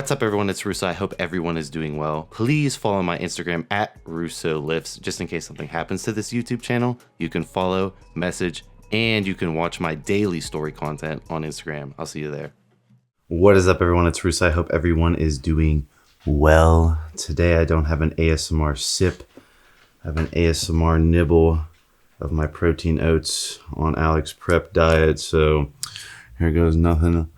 What's up everyone, it's Russo. I hope everyone is doing well. Please follow my Instagram at Russo Lifts, just in case something happens to this YouTube channel. You can follow, message, and you can watch my daily story content on Instagram. I'll see you there. What is up everyone, it's Russo. I hope everyone is doing well. Today I don't have an ASMR sip. I have an ASMR nibble of my protein oats on Alex Prep diet. So here goes nothing.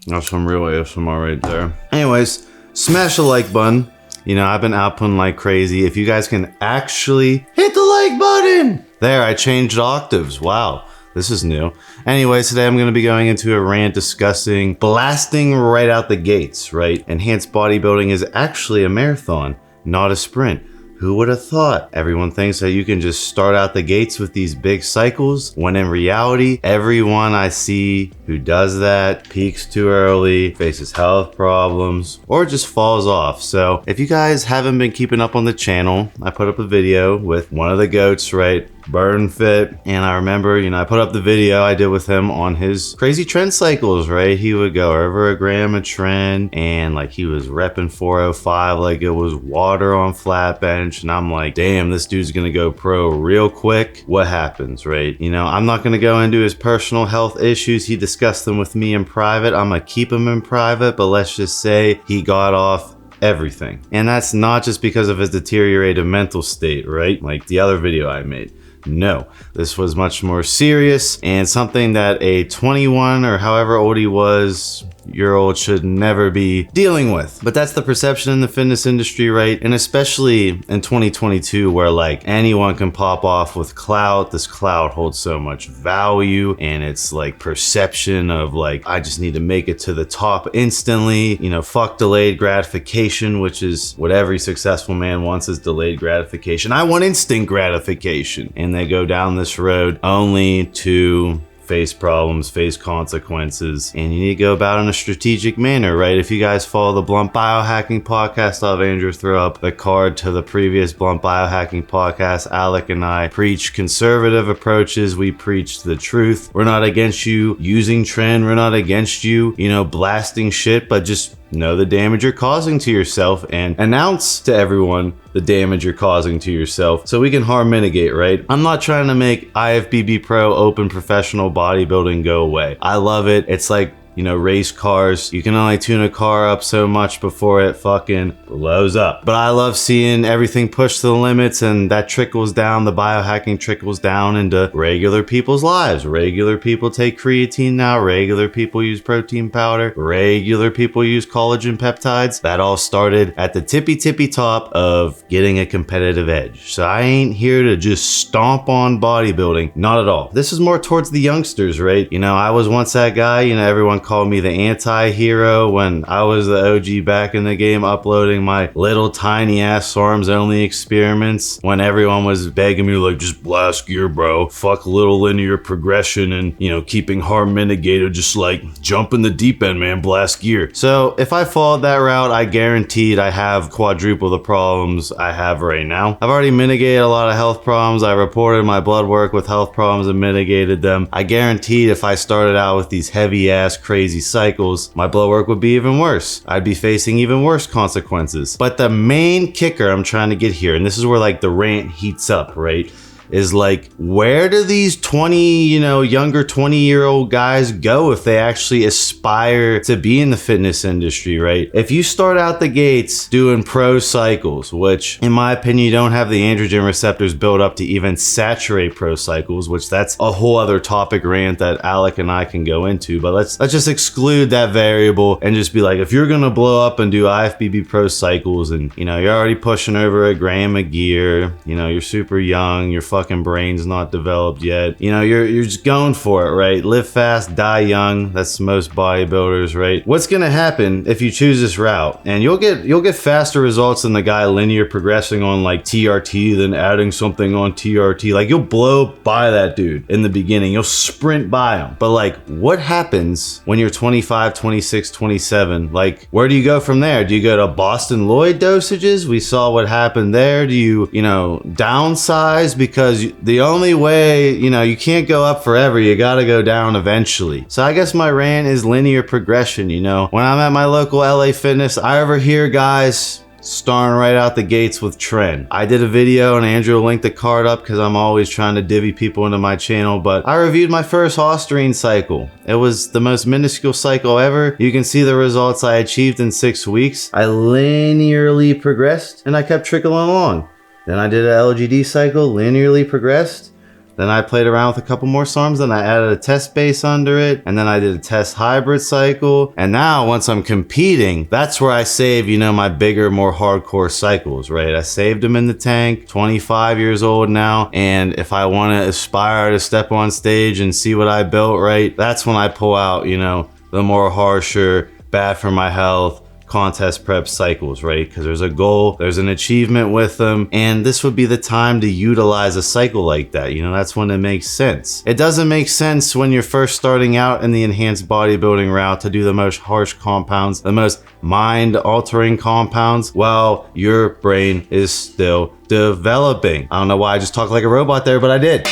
That's some real ASMR right there. Anyways, smash the like button. You know, I've been outputting like crazy. If you guys can actually hit the like button. There, I changed octaves. Wow, this is new. Anyways, today I'm gonna be going into a rant discussing blasting right out the gates, right? Enhanced bodybuilding is actually a marathon, not a sprint. Who would have thought? Everyone thinks that you can just start out the gates with these big cycles, when in reality, everyone I see who does that peaks too early, faces health problems, or just falls off. So if you guys haven't been keeping up on the channel, I put up a video with one of the goats, right? Burn Fit, and I remember, you know, I put up the video I did with him on his crazy trend cycles, right? He would go over a gram a trend, and like he was repping 405 like it was water on flat bench, and I'm like, damn, this dude's gonna go pro real quick. What happens, right? You know, I'm not gonna go into his personal health issues. He discussed them with me in private. I'm gonna keep them in private, but let's just say he got off everything. And that's not just because of his deteriorated mental state, right? Like the other video I made. No, this was much more serious and something that a 21 or however old he was year old should never be dealing with. But that's the perception in the fitness industry, right? And especially in 2022 where like anyone can pop off with clout. This clout holds so much value, and it's like perception of like, I just need to make it to the top instantly. You know, fuck delayed gratification, which is what every successful man wants, is delayed gratification. I want instant gratification. And they go down this road only to face problems, face consequences, and you need to go about it in a strategic manner, right? If you guys follow the Blunt Biohacking podcast, I'll have Andrew throw up the card to the previous Blunt Biohacking podcast. Alec and I preach conservative approaches. We preach the truth. We're not against you using trend. We're not against you, you know, blasting shit, but just know the damage you're causing to yourself and announce to everyone the damage you're causing to yourself so we can harm mitigate, right? I'm not trying to make IFBB Pro open professional bodybuilding go away. I love it. It's like, you know, race cars. You can only tune a car up so much before it fucking blows up. But I love seeing everything pushed to the limits, and that trickles down, the biohacking trickles down into regular people's lives. Regular people take creatine now, regular people use protein powder, regular people use collagen peptides. That all started at the tippy top of getting a competitive edge. So I ain't here to just stomp on bodybuilding, not at all. This is more towards the youngsters, right? You know, I was once that guy, you know, everyone called me the anti-hero when I was the OG back in the game, uploading my little tiny ass arms only experiments when everyone was begging me like, just blast gear, bro. Fuck little linear progression and, you know, keeping harm mitigated, just like jump in the deep end, man, blast gear. So if I followed that route, I guaranteed I have quadruple the problems I have right now. I've already mitigated a lot of health problems. I reported my blood work with health problems and mitigated them. I guaranteed if I started out with these heavy ass crazy cycles, my blood work would be even worse. I'd be facing even worse consequences. But the main kicker I'm trying to get here, and this is where like the rant heats up, right? Is like, where do these 20, you know, younger 20-year-old guys go if they actually aspire to be in the fitness industry, right? If you start out the gates doing pro cycles, which in my opinion, you don't have the androgen receptors built up to even saturate pro cycles, which that's a whole other topic rant that Alec and I can go into, but let's just exclude that variable and just be like, if you're gonna blow up and do IFBB pro cycles and, you know, you're already pushing over a gram of gear, you know, you're super young, you're fucking brain's not developed yet, you know, you're just going for it, right? Live fast, die young. That's most bodybuilders, right? What's gonna happen if you choose this route? And you'll get faster results than the guy linear progressing on like TRT than adding something on TRT. Like, you'll blow by that dude in the beginning, you'll sprint by him. But like, what happens when you're 25, 26, 27? Like, where do you go from there? Do you go to Boston Lloyd dosages? We saw what happened there. Do you know, downsize because because the only way, you know, you can't go up forever. You got to go down eventually. So I guess my rant is linear progression. You know, when I'm at my local LA Fitness, I ever hear guys starting right out the gates with trend. I did a video, and Andrew will link the card up because I'm always trying to divvy people into my channel, but I reviewed my first Austerine cycle. It was the most minuscule cycle ever. You can see the results I achieved in 6 weeks. I linearly progressed and I kept trickling along. Then I did an LGD cycle, linearly progressed. Then I played around with a couple more SARMs, then I added a test base under it, and then I did a test hybrid cycle. And now once I'm competing, that's where I save, you know, my bigger, more hardcore cycles, right? I saved them in the tank, 25 years old now. And if I want to aspire to step on stage and see what I built, right? That's when I pull out, you know, the more harsher, bad for my health, contest prep cycles, right? Because there's a goal, there's an achievement with them, and this would be the time to utilize a cycle like that. You know, that's when it makes sense. It doesn't make sense when you're first starting out in the enhanced bodybuilding route to do the most harsh compounds, the most mind-altering compounds, while your brain is still developing. I don't know why I just talked like a robot there, but I did.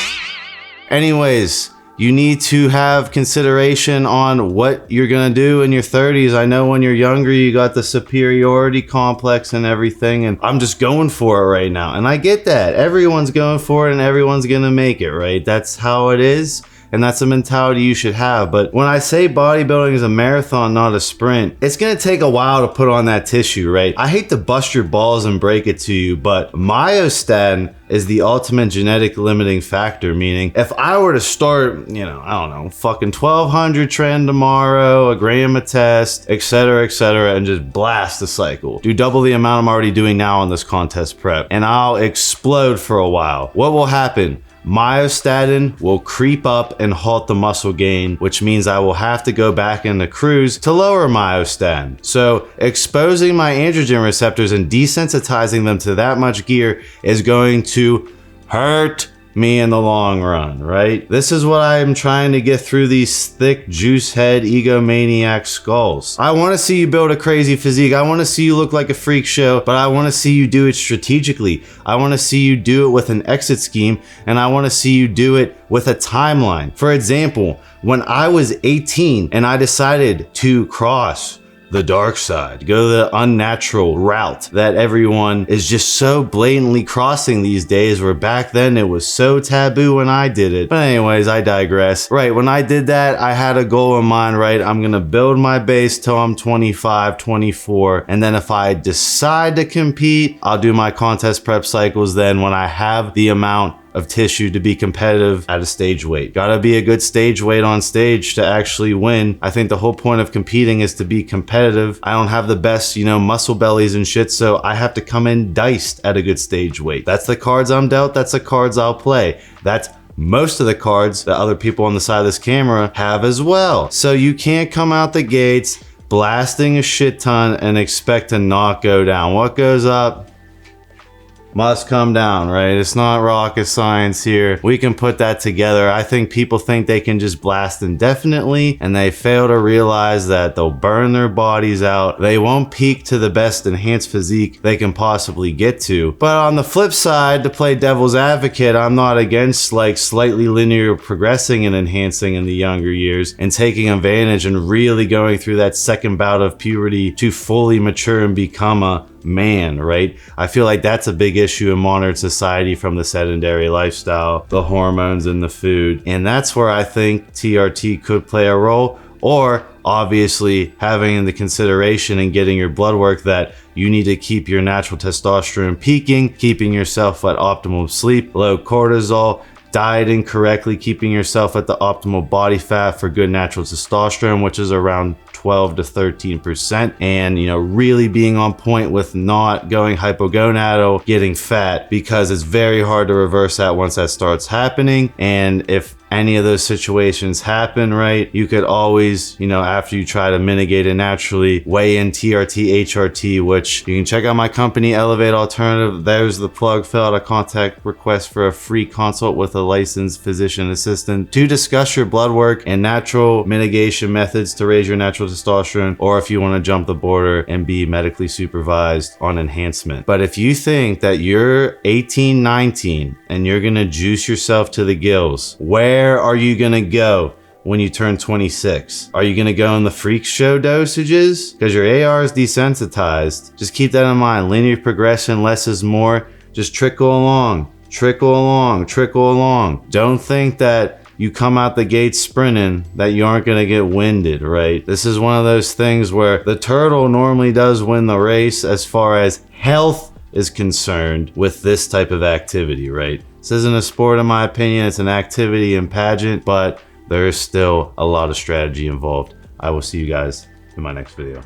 Anyways, you need to have consideration on what you're gonna do in your 30s. I know when you're younger, you got the superiority complex and everything, and I'm just going for it right now. And I get that. Everyone's going for it and everyone's gonna make it, right? That's how it is. And that's a mentality you should have. But when I say bodybuilding is a marathon, not a sprint, it's gonna take a while to put on that tissue, right? I hate to bust your balls and break it to you, but myostatin is the ultimate genetic limiting factor, meaning if I were to start, you know, I don't know, fucking 1200 trend tomorrow, a gram a test, etc., and just blast the cycle, do double the amount I'm already doing now on this contest prep, and I'll explode for a while. What will happen? Myostatin will creep up and halt the muscle gain, which means I will have to go back into cruise to lower myostatin. So exposing my androgen receptors and desensitizing them to that much gear is going to hurt me in the long run, right? This is what I'm trying to get through these thick juice head egomaniac skulls. I want to see you build a crazy physique. I want to see you look like a freak show, but I want to see you do it strategically. I want to see you do it with an exit scheme, and I want to see you do it with a timeline. For example, when I was 18 and I decided to cross the dark side, go the unnatural route that everyone is just so blatantly crossing these days, where back then it was so taboo when I did it. But anyways, I digress. Right, when I did that, I had a goal in mind, right? I'm gonna build my base till I'm 25, 24, and then if I decide to compete, I'll do my contest prep cycles then when I have the amount of tissue to be competitive at a stage weight. Gotta be a good stage weight on stage to actually win. I think the whole point of competing is to be competitive. I don't have the best, you know, muscle bellies and shit, so I have to come in diced at a good stage weight. That's the cards I'm dealt, that's the cards I'll play. That's most of the cards that other people on the side of this camera have as well. So you can't come out the gates blasting a shit ton and expect to not go down. What goes up must come down, right? It's not rocket science here. We can put that together. I think people think they can just blast indefinitely, and they fail to realize that they'll burn their bodies out. They won't peak to the best enhanced physique they can possibly get to. But on the flip side, to play devil's advocate, I'm not against like slightly linear progressing and enhancing in the younger years and taking advantage and really going through that second bout of puberty to fully mature and become a man, right? I feel like that's a big issue in modern society from the sedentary lifestyle, the hormones and the food. And that's where I think TRT could play a role, or obviously having in the consideration and getting your blood work that you need to keep your natural testosterone peaking, keeping yourself at optimal sleep, low cortisol, dieting correctly, keeping yourself at the optimal body fat for good natural testosterone, which is around 12 to 13%, and you know, really being on point with not going hypogonadal, getting fat, because it's very hard to reverse that once that starts happening. And if any of those situations happen, right, you could always, you know, after you try to mitigate it naturally, weigh in TRT, HRT, which you can check out my company, Elevate Alternative. There's the plug. Fill out a contact request for a free consult with a licensed physician assistant to discuss your blood work and natural mitigation methods to raise your natural testosterone, or if you want to jump the border and be medically supervised on enhancement. But if you think that you're 18, 19 and you're gonna juice yourself to the gills, where are you gonna go when you turn 26? Are you gonna go in the freak show dosages? Because your AR is desensitized. Just keep that in mind. Linear progression, less is more. Just trickle along, trickle along, trickle along. Don't think that you come out the gate sprinting that you aren't gonna get winded, right? This is one of those things where the turtle normally does win the race as far as health is concerned with this type of activity, right? This isn't a sport in my opinion, it's an activity and pageant, but there is still a lot of strategy involved. I will see you guys in my next video.